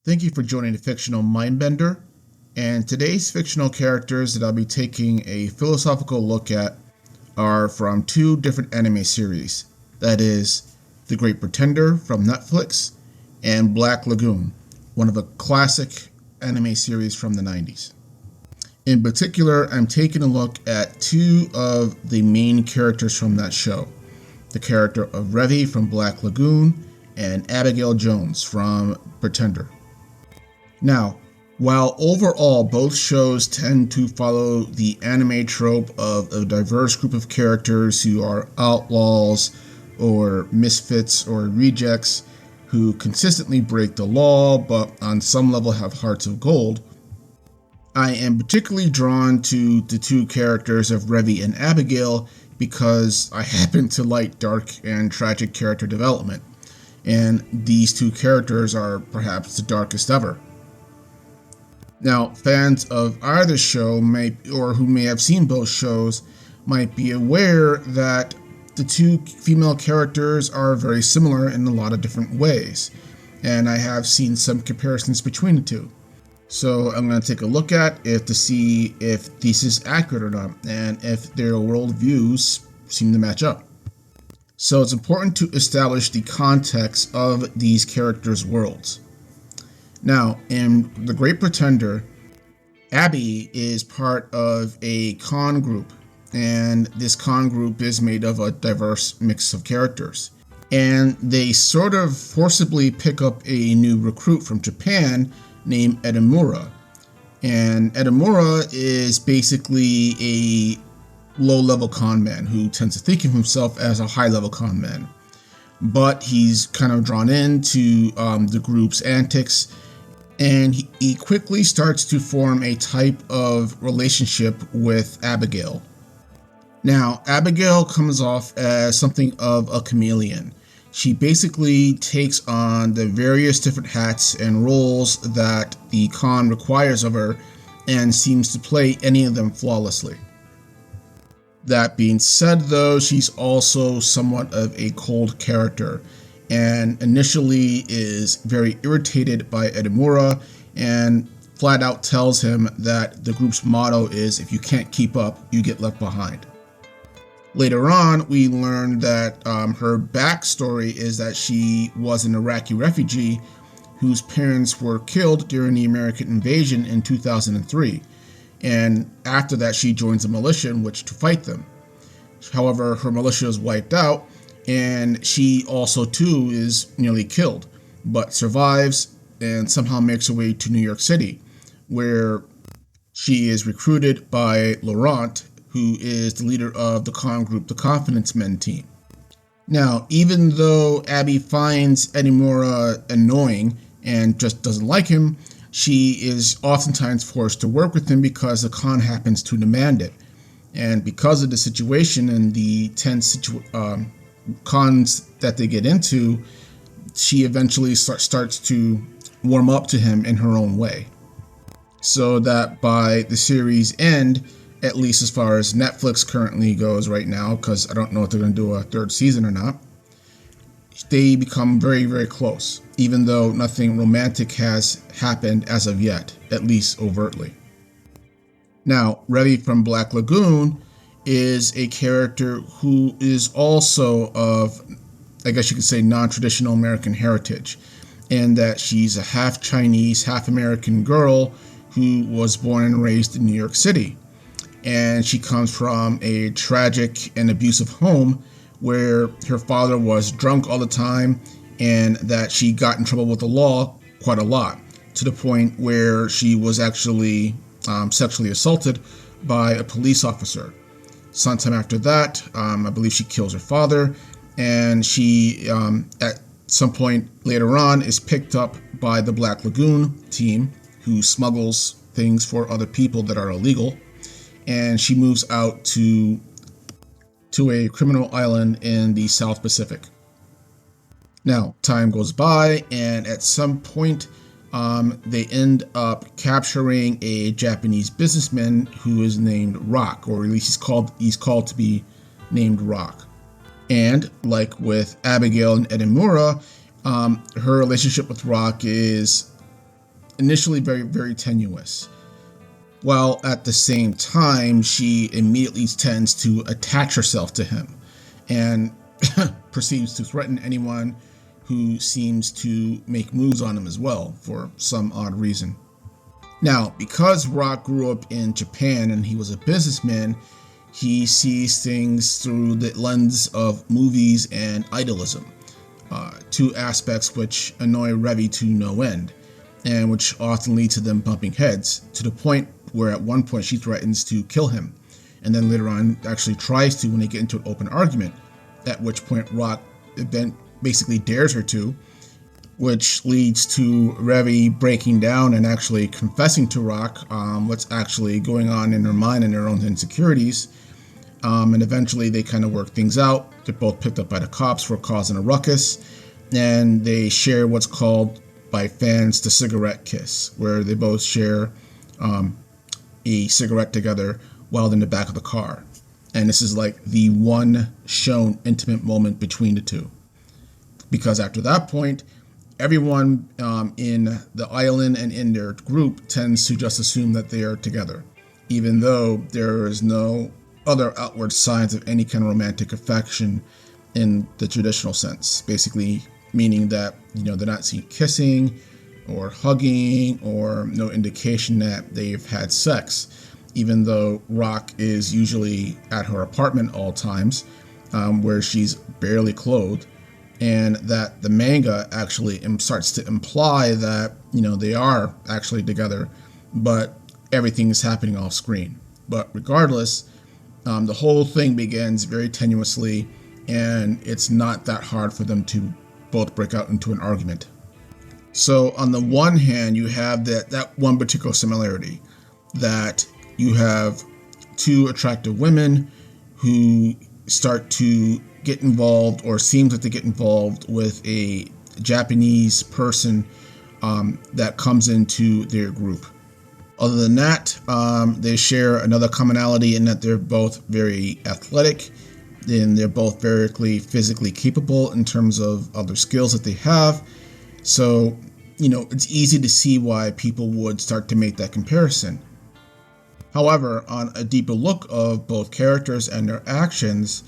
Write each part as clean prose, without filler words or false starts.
Thank you for joining the Fictional Mindbender, and today's fictional characters that I'll be taking a philosophical look at are from two different anime series. That is, The Great Pretender from Netflix and Black Lagoon, one of a classic anime series from the 90s. In particular, I'm taking a look at two of the main characters from that show. The character of Revy from Black Lagoon and Abigail Jones from Pretender. Now, while overall both shows tend to follow the anime trope of a diverse group of characters who are outlaws or misfits or rejects who consistently break the law but on some level have hearts of gold, I am particularly drawn to the two characters of Revy and Abigail because I happen to like dark and tragic character development, and these two characters are perhaps the darkest ever. Now, fans of either show who may have seen both shows might be aware that the two female characters are very similar in a lot of different ways, and I have seen some comparisons between the two. So I'm going to take a look at it to see if this is accurate or not, and if their worldviews seem to match up. So it's important to establish the context of these characters' worlds. Now, in The Great Pretender, Abby is part of a con group, and this con group is made of a diverse mix of characters. And they sort of forcibly pick up a new recruit from Japan named Edamura. And Edamura is basically a low-level con man who tends to think of himself as a high-level con man. But he's kind of drawn into the group's antics, and he quickly starts to form a type of relationship with Abigail. Now, Abigail comes off as something of a chameleon. She basically takes on the various different hats and roles that the con requires of her and seems to play any of them flawlessly. That being said, though, she's also somewhat of a cold character, and initially is very irritated by Edamura and flat out tells him that the group's motto is, if you can't keep up, you get left behind. Later on, we learn that her backstory is that she was an Iraqi refugee whose parents were killed during the American invasion in 2003, and after that she joins a militia in which to fight them. However, her militia is wiped out, and she also too is nearly killed, but survives and somehow makes her way to New York City, where she is recruited by Laurent, who is the leader of the con group, the Confidence Men team. Now, even though Abby finds Edamura annoying and just doesn't like him, she is oftentimes forced to work with him because the con happens to demand it. And because of the situation and the tense cons that they get into, she eventually starts to warm up to him in her own way. So that by the series end, at least as far as Netflix currently goes right now, because I don't know if they're going to do a third season or not, they become very, very close, even though nothing romantic has happened as of yet, at least overtly. Now, Revy from Black Lagoon is a character who is also of, I guess you could say, non-traditional American heritage, in that she's a half Chinese, half American girl who was born and raised in New York City. And she comes from a tragic and abusive home where her father was drunk all the time, and that she got in trouble with the law quite a lot, to the point where she was actually sexually assaulted by a police officer. Sometime after that, I believe she kills her father, and she, at some point later on, is picked up by the Black Lagoon team, who smuggles things for other people that are illegal, and she moves out to a criminal island in the South Pacific. Now, time goes by, and at some point, they end up capturing a Japanese businessman who is named Rock, or at least he's called to be named Rock. And like with Abigail and Edamura, her relationship with Rock is initially very, very tenuous, while at the same time she immediately tends to attach herself to him and proceeds to threaten anyone who seems to make moves on him as well for some odd reason. Now, because Rock grew up in Japan and he was a businessman, he sees things through the lens of movies and idolism, two aspects which annoy Revy to no end, and which often lead to them bumping heads, to the point where at one point she threatens to kill him, and then later on actually tries to when they get into an open argument, at which point Rock then basically dares her to, which leads to Revy breaking down and actually confessing to Rock what's actually going on in her mind and her own insecurities. And eventually they kind of work things out. They're both picked up by the cops for causing a ruckus, and they share what's called by fans the cigarette kiss, where they both share a cigarette together while in the back of the car. And this is like the one shown intimate moment between the two. Because after that point, everyone in the island and in their group tends to just assume that they are together, even though there is no other outward signs of any kind of romantic affection in the traditional sense. Basically meaning that, they're not seen kissing or hugging or no indication that they've had sex, even though Rock is usually at her apartment all times, where she's barely clothed. And that the manga actually starts to imply that, they are actually together, but everything is happening off screen. But regardless, the whole thing begins very tenuously, and it's not that hard for them to both break out into an argument. So on the one hand, you have that one particular similarity, that you have two attractive women who start to get involved, or seems like they get involved, with a Japanese person that comes into their group. Other than that, they share another commonality in that they're both very athletic, and they're both very physically capable in terms of other skills that they have. So, it's easy to see why people would start to make that comparison. However, on a deeper look of both characters and their actions,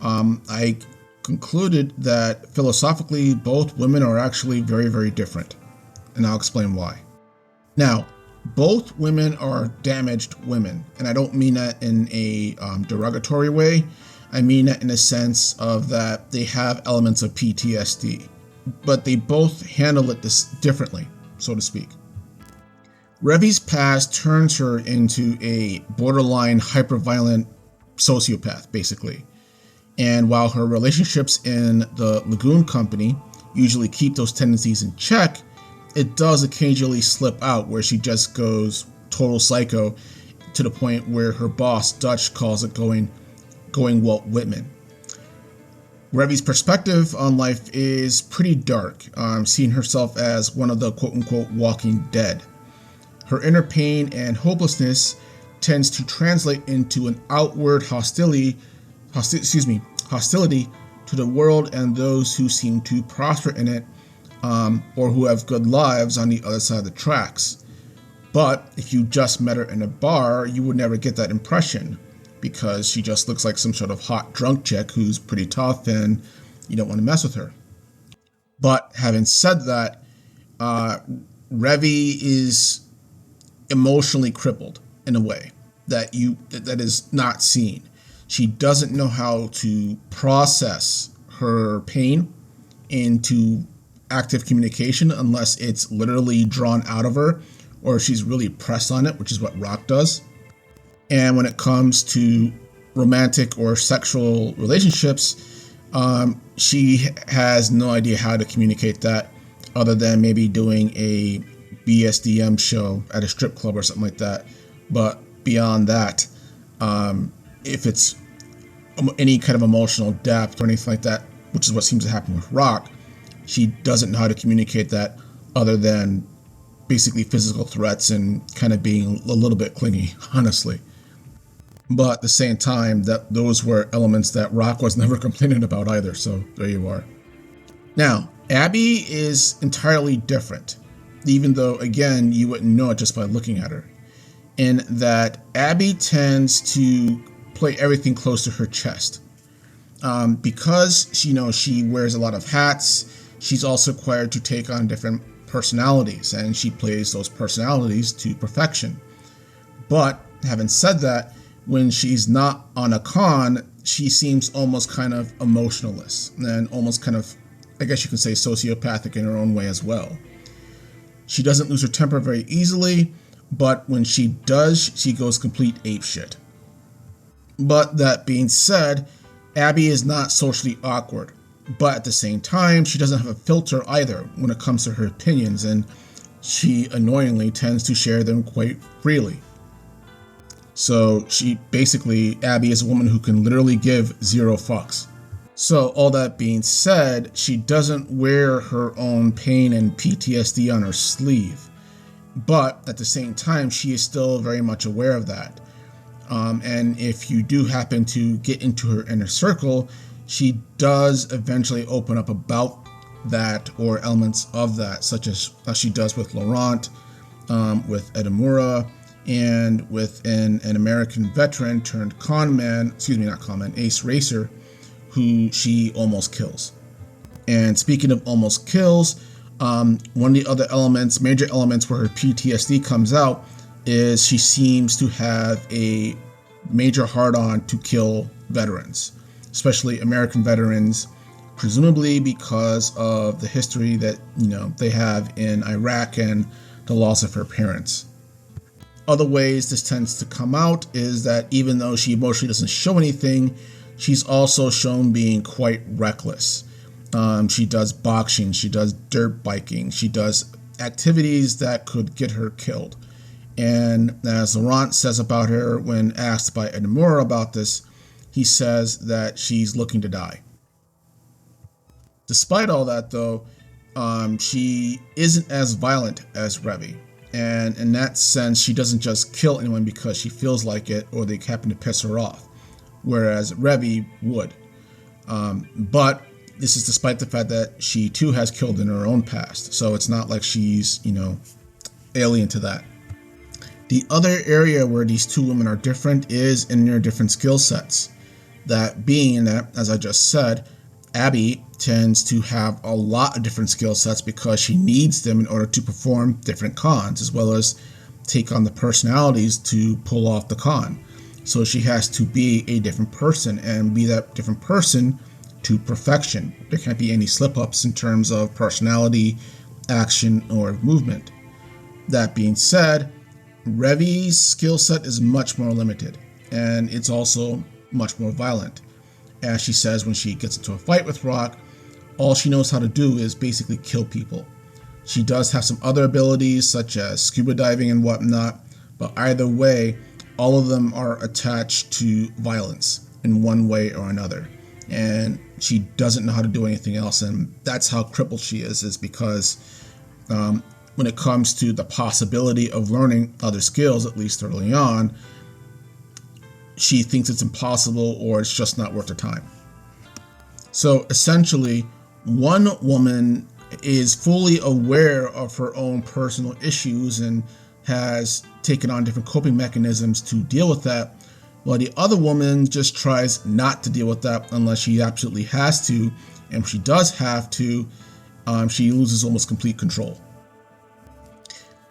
I concluded that philosophically both women are actually very, very different, and I'll explain why. Now, both women are damaged women, and I don't mean that in a derogatory way. I mean that in a sense of that they have elements of PTSD, but they both handle it differently, so to speak. Revy's past turns her into a borderline hyper-violent sociopath, basically. And while her relationships in the Lagoon company usually keep those tendencies in check, it does occasionally slip out where she just goes total psycho, to the point where her boss, Dutch, calls it going Walt Whitman. Revy's perspective on life is pretty dark, seeing herself as one of the quote-unquote walking dead. Her inner pain and hopelessness tends to translate into an outward hostility to the world and those who seem to prosper in it, or who have good lives on the other side of the tracks. But if you just met her in a bar, you would never get that impression, because she just looks like some sort of hot drunk chick who's pretty tough and you don't want to mess with her. But having said that, Revy is emotionally crippled in a way that is not seen. She doesn't know how to process her pain into active communication unless it's literally drawn out of her, or she's really pressed on it, which is what Rock does. And when it comes to romantic or sexual relationships, she has no idea how to communicate that, other than maybe doing a BSDM show at a strip club or something like that. But beyond that, if it's any kind of emotional depth or anything like that, which is what seems to happen with Rock, she doesn't know how to communicate that other than basically physical threats and kind of being a little bit clingy, honestly. But at the same time, that those were elements that Rock was never complaining about either, so there you are. Now, Abby is entirely different. even though, again, you wouldn't know it just by looking at her. In that Abby tends to play everything close to her chest. Because she wears a lot of hats, she's also required to take on different personalities, and she plays those personalities to perfection. But having said that, when she's not on a con, she seems almost kind of emotionless and almost kind of, I guess you could say, sociopathic in her own way as well. She doesn't lose her temper very easily, but when she does, she goes complete apeshit. But that being said, Abby is not socially awkward, but at the same time, she doesn't have a filter either when it comes to her opinions, and she annoyingly tends to share them quite freely. So Abby is a woman who can literally give zero fucks. So all that being said, she doesn't wear her own pain and PTSD on her sleeve, but at the same time, she is still very much aware of that. And if you do happen to get into her inner circle, she does eventually open up about that or elements of that, such as she does with Laurent, with Edamura, and with an American veteran turned ace racer, who she almost kills. And speaking of almost kills, one of the other major elements where her PTSD comes out, is she seems to have a major hard-on to kill veterans, especially American veterans, presumably because of the history that they have in Iraq and the loss of her parents. Other ways this tends to come out is that even though she emotionally doesn't show anything, she's also shown being quite reckless. She does boxing, she does dirt biking, she does activities that could get her killed. And as Laurent says about her when asked by Edamura about this, he says that she's looking to die. Despite all that, though, she isn't as violent as Revy. And in that sense, she doesn't just kill anyone because she feels like it or they happen to piss her off, whereas Revy would. But this is despite the fact that she too has killed in her own past, so it's not like she's, alien to that. The other area where these two women are different is in their different skill sets. That being that, as I just said, Abby tends to have a lot of different skill sets because she needs them in order to perform different cons, as well as take on the personalities to pull off the con. So she has to be a different person and be that different person to perfection. There can't be any slip-ups in terms of personality, action, or movement. That being said, Revy's skill set is much more limited, and it's also much more violent. As she says when she gets into a fight with Rock, all she knows how to do is basically kill people. She does have some other abilities such as scuba diving and whatnot, but either way, all of them are attached to violence in one way or another. And she doesn't know how to do anything else, and that's how crippled she is because when it comes to the possibility of learning other skills, at least early on, she thinks it's impossible or it's just not worth her time. So essentially, one woman is fully aware of her own personal issues and has taken on different coping mechanisms to deal with that, while the other woman just tries not to deal with that unless she absolutely has to, and if she does have to, she loses almost complete control.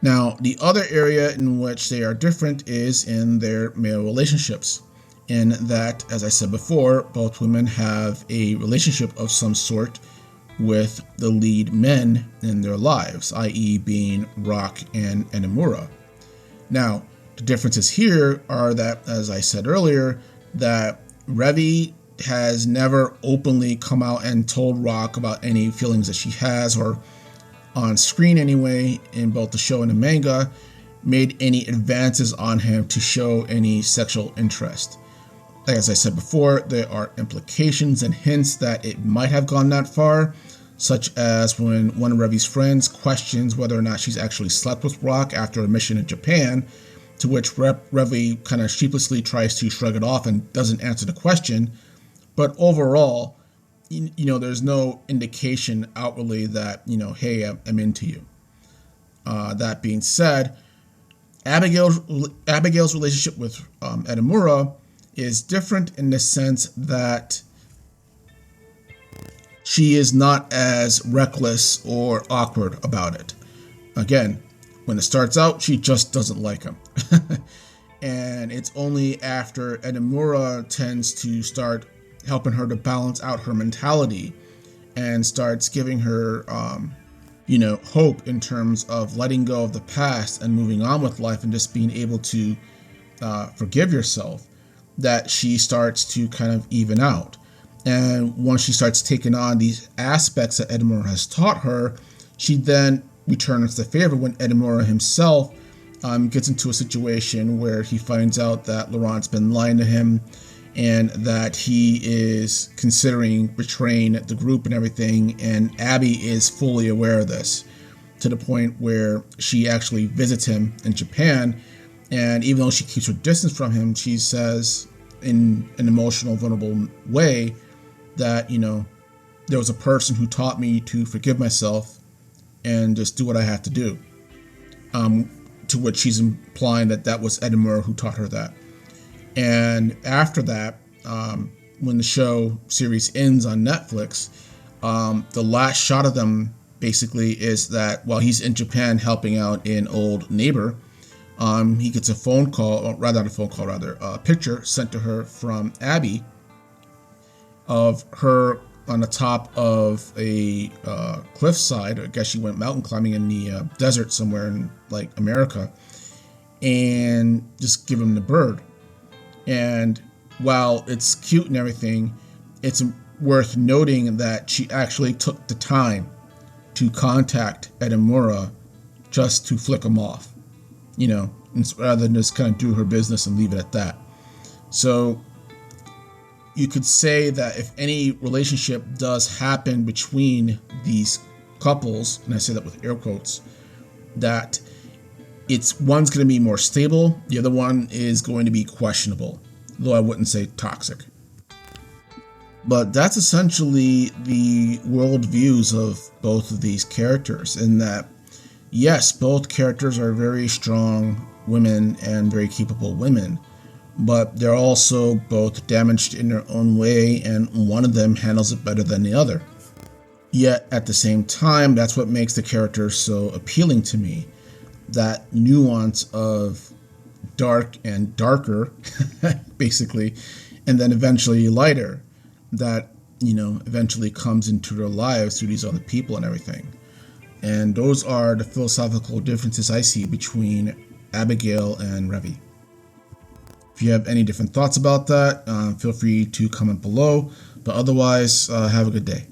Now, the other area in which they are different is in their male relationships, in that, as I said before, both women have a relationship of some sort with the lead men in their lives, i.e. being Rock and Edamura. Now, the differences here are that, as I said earlier, that Revy has never openly come out and told Rock about any feelings that she has, or on screen anyway, in both the show and the manga, made any advances on him to show any sexual interest. As I said before, there are implications and hints that it might have gone that far, such as when one of Revy's friends questions whether or not she's actually slept with Rock after a mission in Japan, to which Revy kind of sheepishly tries to shrug it off and doesn't answer the question. But overall, there's no indication outwardly that, hey, I'm into you. That being said, Abigail's relationship with Edamura is different in the sense that she is not as reckless or awkward about it. Again, when it starts out, she just doesn't like him. And it's only after Edamura tends to start helping her to balance out her mentality and starts giving her, hope in terms of letting go of the past and moving on with life and just being able to forgive yourself, that she starts to kind of even out. And once she starts taking on these aspects that Edamura has taught her, she then returns the favor when Edamura himself gets into a situation where he finds out that Laurent's been lying to him and that he is considering betraying the group and everything. And Abby is fully aware of this, to the point where she actually visits him in Japan. And even though she keeps her distance from him, she says in an emotional, vulnerable way that, there was a person who taught me to forgive myself and just do what I have to do. To which she's implying that was Edamura who taught her that. And after that, when the show series ends on Netflix, the last shot of them basically is that while he's in Japan helping out an old neighbor, he gets a picture sent to her from Abby of her on the top of a cliffside. I guess she went mountain climbing in the desert somewhere in like America, and just give him the bird. And while it's cute and everything, it's worth noting that she actually took the time to contact Edamura just to flick him off, rather than just kind of do her business and leave it at that. So you could say that if any relationship does happen between these couples, and I say that with air quotes, that one's going to be more stable, the other one is going to be questionable, though I wouldn't say toxic. But that's essentially the worldviews of both of these characters, in that, yes, both characters are very strong women and very capable women, but they're also both damaged in their own way, and one of them handles it better than the other. Yet, at the same time, that's what makes the characters so appealing to me. That nuance of dark and darker, basically, and then eventually lighter, that, eventually comes into their lives through these other people and everything. And those are the philosophical differences I see between Abigail and Revy. If you have any different thoughts about that, feel free to comment below. But otherwise, have a good day.